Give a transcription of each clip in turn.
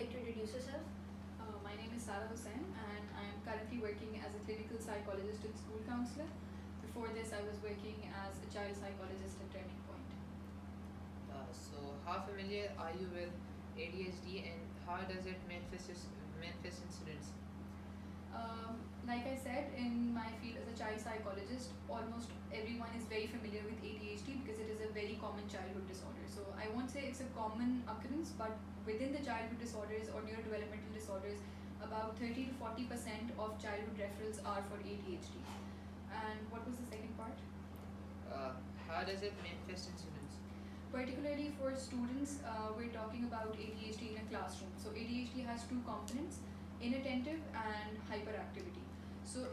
like to introduce yourself? My name is Sara Hussain, and I am currently working as a clinical psychologist and school counselor. Before this, I was working as a child psychologist at Turning Point. So, how familiar are you with ADHD and how does it manifest in students? Like I said, in my field as a child psychologist, almost everyone is very familiar with ADHD because it is a very common childhood disorder. So I won't say it's a common occurrence, but within the childhood disorders or neurodevelopmental disorders, about 30 to 40% of childhood referrals are for ADHD. And what was the second part? Uh, how does it manifest in students? Particularly for students, we're talking about ADHD in a classroom. So ADHD has two components: inattentive and hyperactivity. So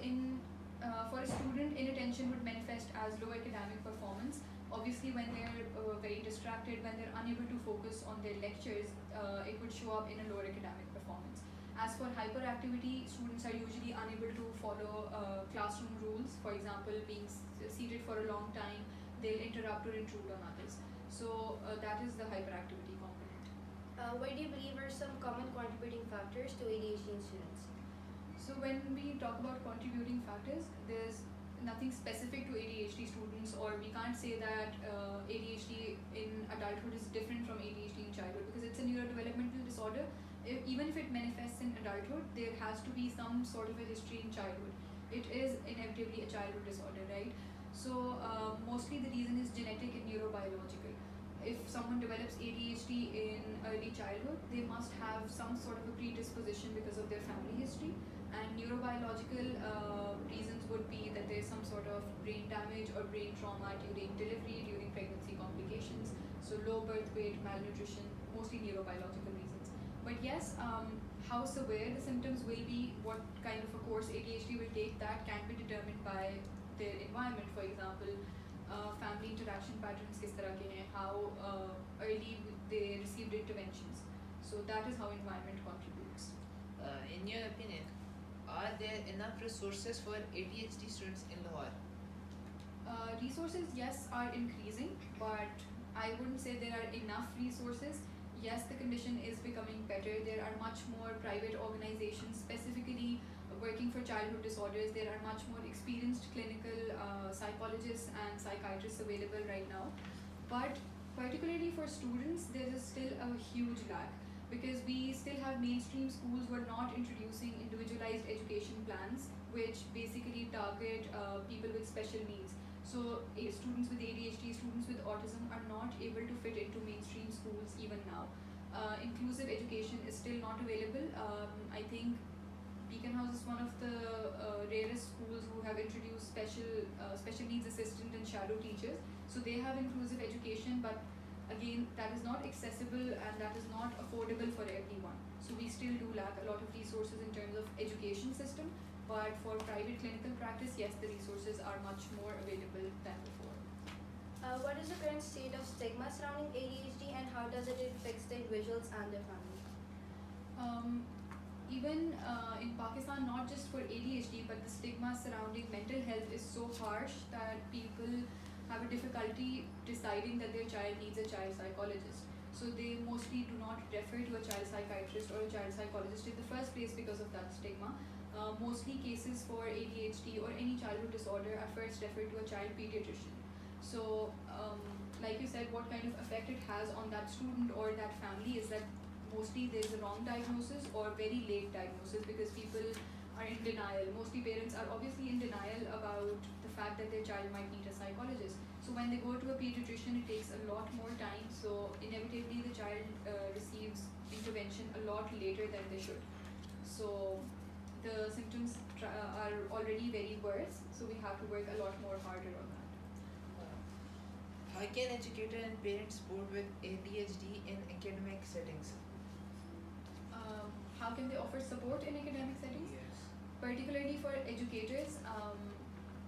for a student, inattention would manifest as low academic performance. Obviously, when they're very distracted, when they're unable to focus on their lectures, it would show up in a lower academic performance. As for hyperactivity, students are usually unable to follow classroom rules. For example, being seated for a long time, they'll interrupt or intrude on others. So that is the hyperactivity component. What do you believe are some common contributing factors to ADHD in students? So when we talk about contributing factors, there's nothing specific to ADHD students, or we can't say that ADHD in adulthood is different from ADHD in childhood because it's a neurodevelopmental disorder. Even if it manifests in adulthood, there has to be some sort of a history in childhood. It is inevitably a childhood disorder, right? So mostly the reason is genetic and neurobiological. If someone develops ADHD in early childhood, they must have some sort of a predisposition because of their family history. And neurobiological reasons would be that there's some sort of brain damage or brain trauma during delivery, during pregnancy complications. So low birth weight, malnutrition, mostly neurobiological reasons. But yes, how severe the symptoms will be, what kind of a course ADHD will take, that can be determined by their environment. For example, family interaction patterns किस तरह के हैं, how early they received interventions. So that is how environment contributes. In your opinion, are there enough resources for ADHD students in Lahore? Resources, yes, are increasing, but I wouldn't say there are enough resources. Yes, the condition is becoming better. There are much more private organizations specifically working for childhood disorders. There are much more experienced clinical psychologists and psychiatrists available right now. But particularly for students, there is still a huge lack because we still have mainstream schools who are not introducing individualized education plans, which basically target people with special needs. So students with ADHD, students with autism are not able to fit into mainstream schools even now. Inclusive education is still not available. I think Beacon House is one of the rarest schools who have introduced special needs assistant and shadow teachers. So they have inclusive education, but again, that is not accessible and that is not affordable for everyone. So we still do lack a lot of resources in terms of education system. But for private clinical practice, yes, the resources are much more available than before. What is the current state of stigma surrounding ADHD and how does it affect the individuals and their family? Even in Pakistan, not just for ADHD, but the stigma surrounding mental health is so harsh that people have a difficulty deciding that their child needs a child psychologist. So they mostly do not refer to a child psychiatrist or a child psychologist in the first place because of that stigma. Mostly cases for ADHD or any childhood disorder are first referred to a child pediatrician. So, like you said, what kind of effect it has on that student or that family is that mostly there is a wrong diagnosis or very late diagnosis because people are in denial. Mostly parents are obviously in denial about the fact that their child might need a psychologist. So when they go to a pediatrician, it takes a lot more time. So inevitably the child receives intervention a lot later than they should. So the symptoms are already very worse, so we have to work a lot more harder on that. How can educator and parents support with ADHD in academic settings? How can they offer support in academic settings? Yes. Particularly for educators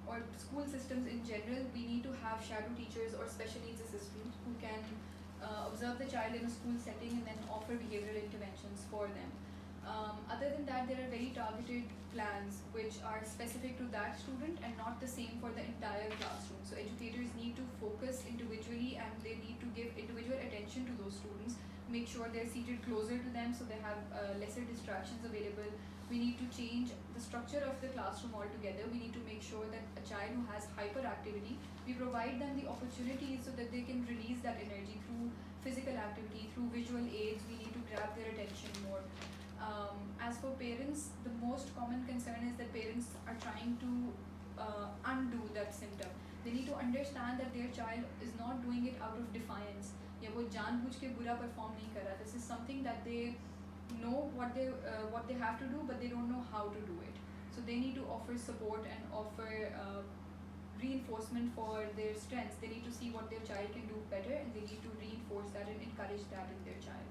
or school systems in general, we need to have shadow teachers or special needs assistants who can observe the child in a school setting and then offer behavioral interventions for them. Other than that, there are very targeted plans which are specific to that student and not the same for the entire classroom. So educators need to focus individually and they need to give individual attention to those students, make sure they're seated closer to them so they have lesser distractions available. We need to change the structure of the classroom altogether. We need to make sure that a child who has hyperactivity, we provide them the opportunities so that they can release that energy through physical activity, through visual aids. We need to grab their attention more. As for parents, the most common concern is that parents are trying to undo that symptom. They need to understand that their child is not doing it out of defiance. या वो जानबूझ के बुरा perform नहीं कर रहा. This is something that they know what they have to do, but they don't know how to do it. So they need to offer support and offer reinforcement for their strengths. They need to see what their child can do better, and they need to reinforce that and encourage that in their child.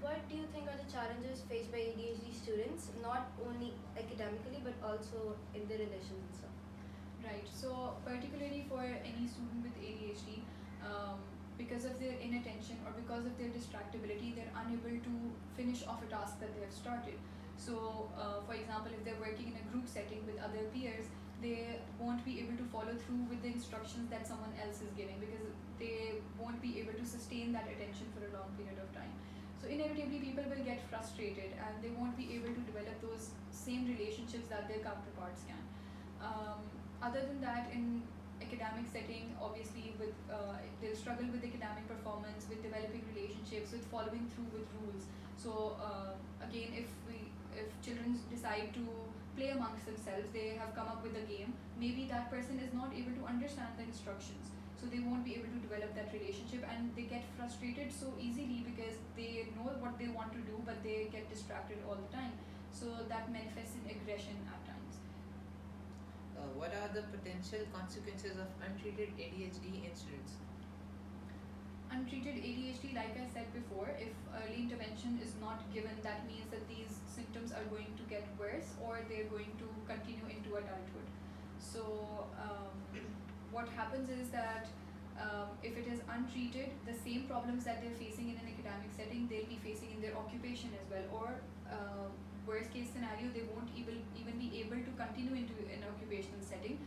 What do you think are the challenges faced by ADHD students, not only academically but also in their relations and stuff? Right. So particularly for any student with ADHD, because of their inattention or because of their distractibility, they're unable to finish off a task that they have started. So, for example, if they're working in a group setting with other peers, they won't be able to follow through with the instructions that someone else is giving because they won't be able to sustain that attention for a long period of time. So inevitably people will get frustrated and they won't be able to develop those same relationships that their counterparts can. Other than that, in academic setting, obviously they'll struggle with academic performance, with developing relationships, with following through with rules. So again, if children decide to play amongst themselves, they have come up with a game, maybe that person is not able to understand the instructions, so they won't be able to develop that relationship, and they get frustrated so easily because they know what they want to do but they get distracted all the time, so that manifests in aggression at times. What are the potential consequences of untreated ADHD in students? Untreated ADHD, like I said before, if early intervention is not given, that means that these symptoms are going to get worse or they're going to continue into adulthood. So what happens is that if it is untreated, the same problems that they're facing in an academic setting, they'll be facing in their occupation as well, or worst case scenario, they won't even be able to continue into an occupational setting.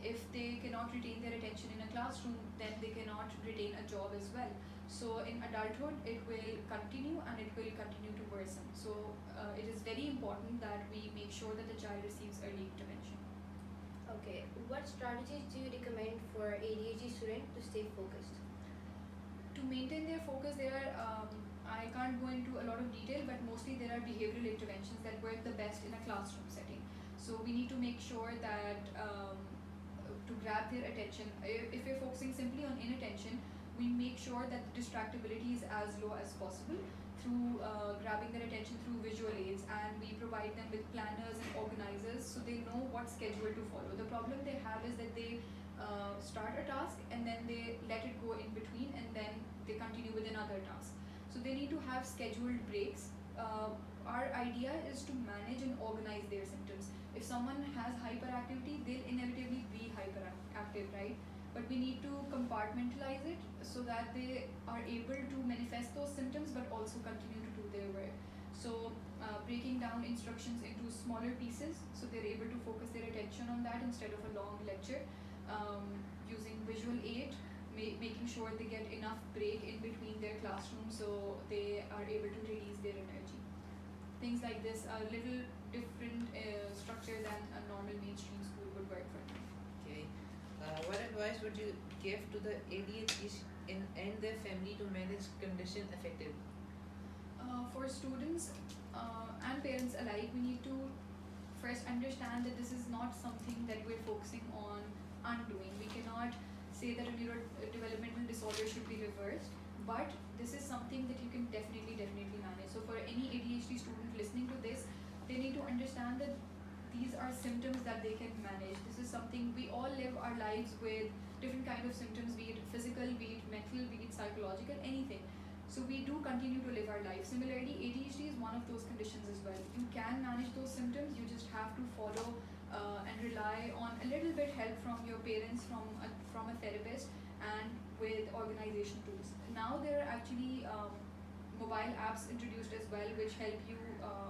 If they cannot retain their attention in a classroom, then they cannot retain a job as well. So in adulthood, it will continue and it will continue to worsen. So it is very important that we make sure that the child receives early intervention. Okay, what strategies do you recommend for ADHD student to stay focused? To maintain their focus, I can't go into a lot of detail, but mostly there are behavioral interventions that work the best in a classroom setting. So we need to make sure that to grab their attention, if we're focusing simply on inattention, we make sure that the distractibility is as low as possible through grabbing their attention through visual aids, and we provide them with planners and organizers so they know what schedule to follow. The problem they have is that they start a task and then they let it go in between and then they continue with another task. So they need to have scheduled breaks. Our idea is to manage and organize their symptoms. If someone has hyperactivity, they'll inevitably be hyperactive, right? But we need to compartmentalize it so that they are able to manifest those symptoms but also continue to do their work. So breaking down instructions into smaller pieces so they're able to focus their attention on that instead of a long lecture. Using visual aid, making sure they get enough break in between their classrooms so they are able to release their energy. Things like this are a little different structure than a normal mainstream school would work for them. Okay. What advice would you give to the ADHD and their family to manage condition effectively? For students and parents alike, we need to first understand that this is not something that we're focusing on undoing. We cannot say that a neurodevelopmental disorder should be reversed, but this is something that you can definitely manage. So for any ADHD student listening to this, they need to understand that these are symptoms that they can manage. This is something, we all live our lives with different kind of symptoms, be it physical, be it mental, be it psychological, anything. So we do continue to live our life. Similarly, ADHD is one of those conditions as well. You can manage those symptoms, you just have to follow and rely on a little bit help from your parents, from a therapist, and with organization tools. Now there are actually mobile apps introduced as well which help you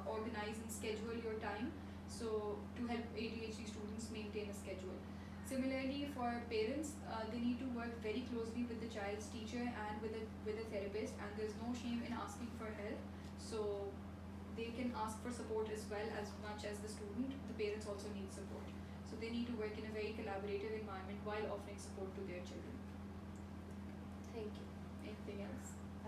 organize and schedule your time, so to help ADHD students maintain a schedule. Similarly, for parents, they need to work very closely with the child's teacher and with a therapist, and there's no shame in asking for help. So they can ask for support as well as much as the student. The parents also need support. So they need to work in a very collaborative environment while offering support to their children. Thank you. Anything else?